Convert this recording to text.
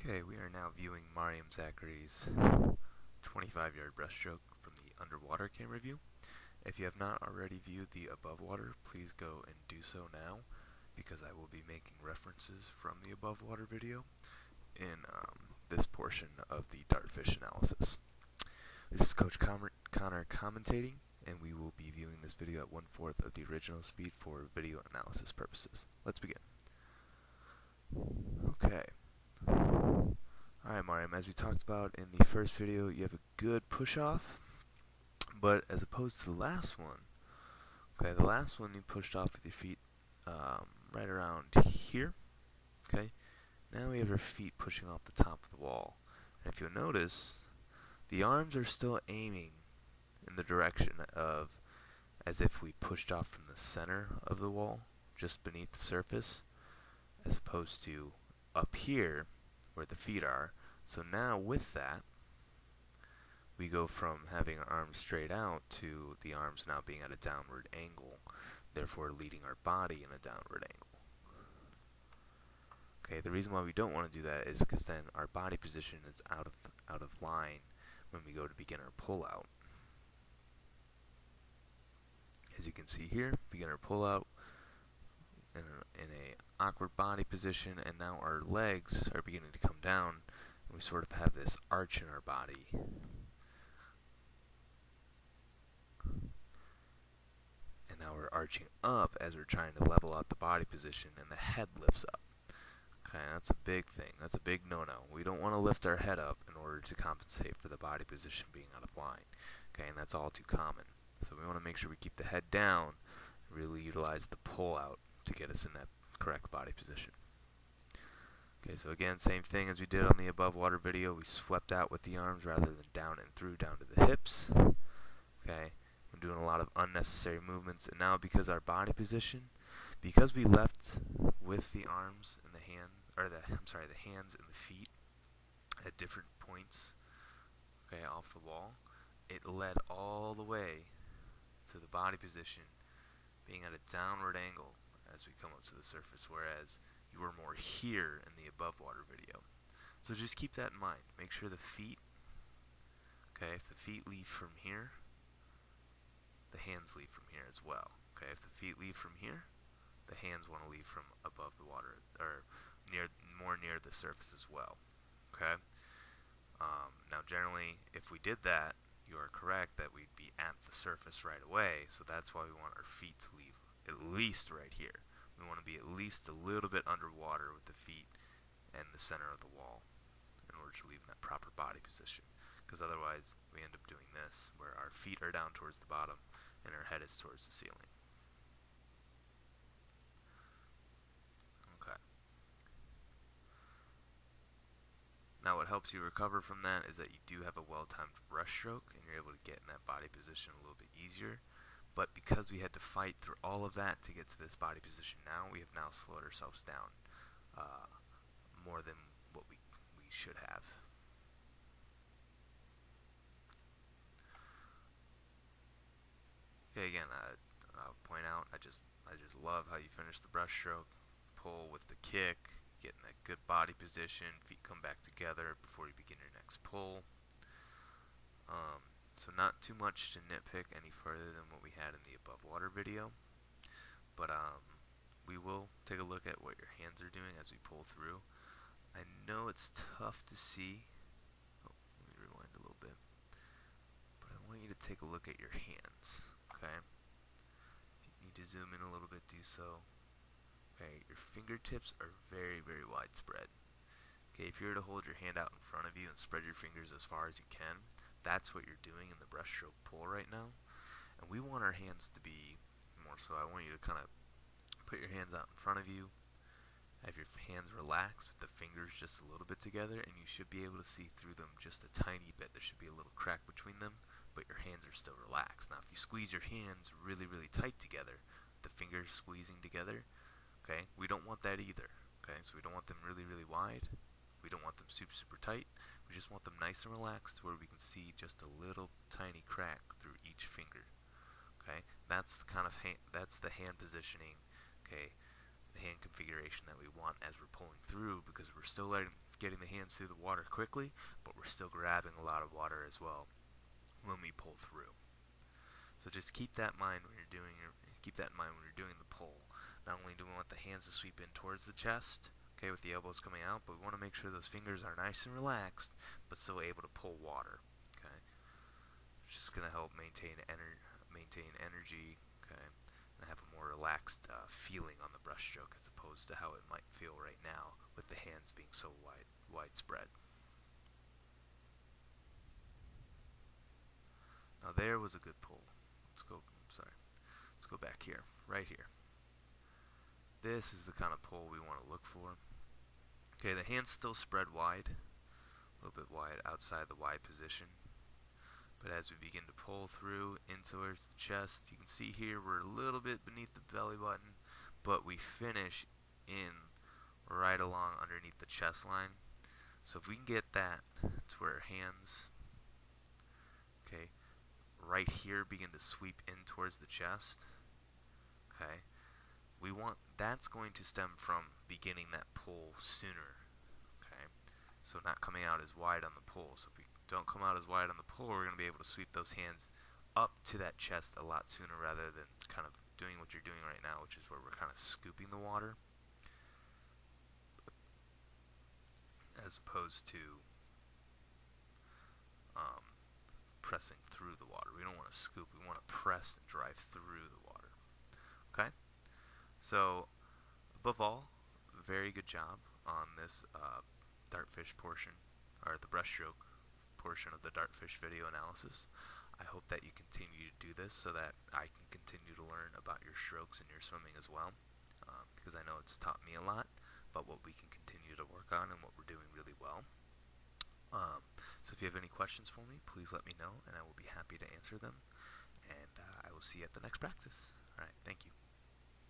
Okay, we are now viewing Mariam Zachary's 25-yard breaststroke from the underwater camera view. If you have not already viewed the above water, please go and do so now, because I will be making references from the above water video in this portion of the dartfish analysis. This is Coach Connor commentating, and we will be viewing this video at 1/4 of the original speed for video analysis purposes. Let's begin. Okay. Alright, Mariam, as we talked about in the first video, you have a good push-off, but as opposed to the last one, the last one you pushed off with your feet right around here, okay? Now we have our feet pushing off the top of the wall. And if you'll notice, the arms are still aiming in the direction of as if we pushed off from the center of the wall, just beneath the surface, as opposed to up here where the feet are. So now with that, we go from having our arms straight out to the arms now being at a downward angle, therefore leading our body in a downward angle. Okay, the reason why we don't want to do that is because then our body position is out of line when we go to begin our pull-out. As you can see here, begin our pull-out in a awkward body position, and now our legs are beginning to come down, and we sort of have this arch in our body. And now we're arching up as we're trying to level out the body position, and the head lifts up. Okay, that's a big thing. That's a big no-no. We don't want to lift our head up in order to compensate for the body position being out of line. Okay, and that's all too common. So we want to make sure we keep the head down and really utilize the pull-out to get us in that correct body position. Okay, so again, same thing as we did on the above water video. We swept out with the arms rather than down and through down to the hips. Okay, I'm doing a lot of unnecessary movements, and now because our body position, because we left with the arms and the hands, or the hands and the feet at different points, okay, off the wall, it led all the way to the body position being at a downward angle as we come up to the surface, whereas you were more here in the above water video. So just keep that in mind. Make sure the feet, okay, if the feet leave from here, the hands leave from here as well. Okay, if the feet leave from here, the hands want to leave from above the water, or more near the surface as well. Okay. Now generally, if we did that, you are correct that we'd be at the surface right away, so that's why we want our feet to leave at least right here. We want to be at least a little bit underwater with the feet and the center of the wall in order to leave in that proper body position, because otherwise we end up doing this, where our feet are down towards the bottom and our head is towards the ceiling. Okay. Now what helps you recover from that is that you do have a well-timed breaststroke, and you're able to get in that body position a little bit easier. But because we had to fight through all of that to get to this body position now, we have now slowed ourselves down more than what we should have. Okay, again, I'll point out, I just love how you finish the breaststroke. Pull with the kick, get in that good body position, feet come back together before you begin your next pull. So not too much to nitpick any further than what we had in the above water video, but we will take a look at what your hands are doing as we pull through. I know it's tough to see. Oh, let me rewind a little bit. But I want you to take a look at your hands, okay? If you need to zoom in a little bit, do so. Okay, your fingertips are very, very widespread. Okay, if you were to hold your hand out in front of you and spread your fingers as far as you can, that's what you're doing in the breaststroke pull right now. And we want our hands to be more so, I want you to kind of put your hands out in front of you, have your hands relaxed with the fingers just a little bit together, and you should be able to see through them just a tiny bit. There should be a little crack between them, but your hands are still relaxed. Now if you squeeze your hands really, really tight together, the fingers squeezing together, okay, we don't want that either. Okay, so we don't want them really, really wide. We don't want them super, super tight. We just want them nice and relaxed to where we can see just a little tiny crack through each finger. Okay, that's the kind of that's the hand positioning. Okay, the hand configuration that we want as we're pulling through, because we're still letting getting the hands through the water quickly, but we're still grabbing a lot of water as well when we pull through. So just keep that in mind when you're doing the pull. Not only do we want the hands to sweep in towards the chest, okay, with the elbows coming out, but we want to make sure those fingers are nice and relaxed, but still able to pull water. Okay, it's just gonna help maintain energy. Okay, and have a more relaxed feeling on the brushstroke as opposed to how it might feel right now with the hands being so widespread. Now there was a good pull. Let's go back here, right here. This is the kind of pull we want to look for. Okay, the hands still spread wide, a little bit wide outside the wide position. But as we begin to pull through in towards the chest, you can see here we're a little bit beneath the belly button, but we finish in right along underneath the chest line. So if we can get that to where our hands, okay, right here begin to sweep in towards the chest, okay, that's going to stem from beginning that pull sooner, okay, so not coming out as wide on the pull. So if we don't come out as wide on the pull, we're going to be able to sweep those hands up to that chest a lot sooner rather than kind of doing what you're doing right now, which is where we're kind of scooping the water as opposed to pressing through the water. We don't want to scoop, we want to press and drive through the water. Okay? So, above all, very good job on this dartfish portion, or the breaststroke portion of the dartfish video analysis. I hope that you continue to do this so that I can continue to learn about your strokes and your swimming as well, because I know it's taught me a lot about what we can continue to work on and what we're doing really well. So if you have any questions for me, please let me know, and I will be happy to answer them. And I will see you at the next practice. All right, thank you.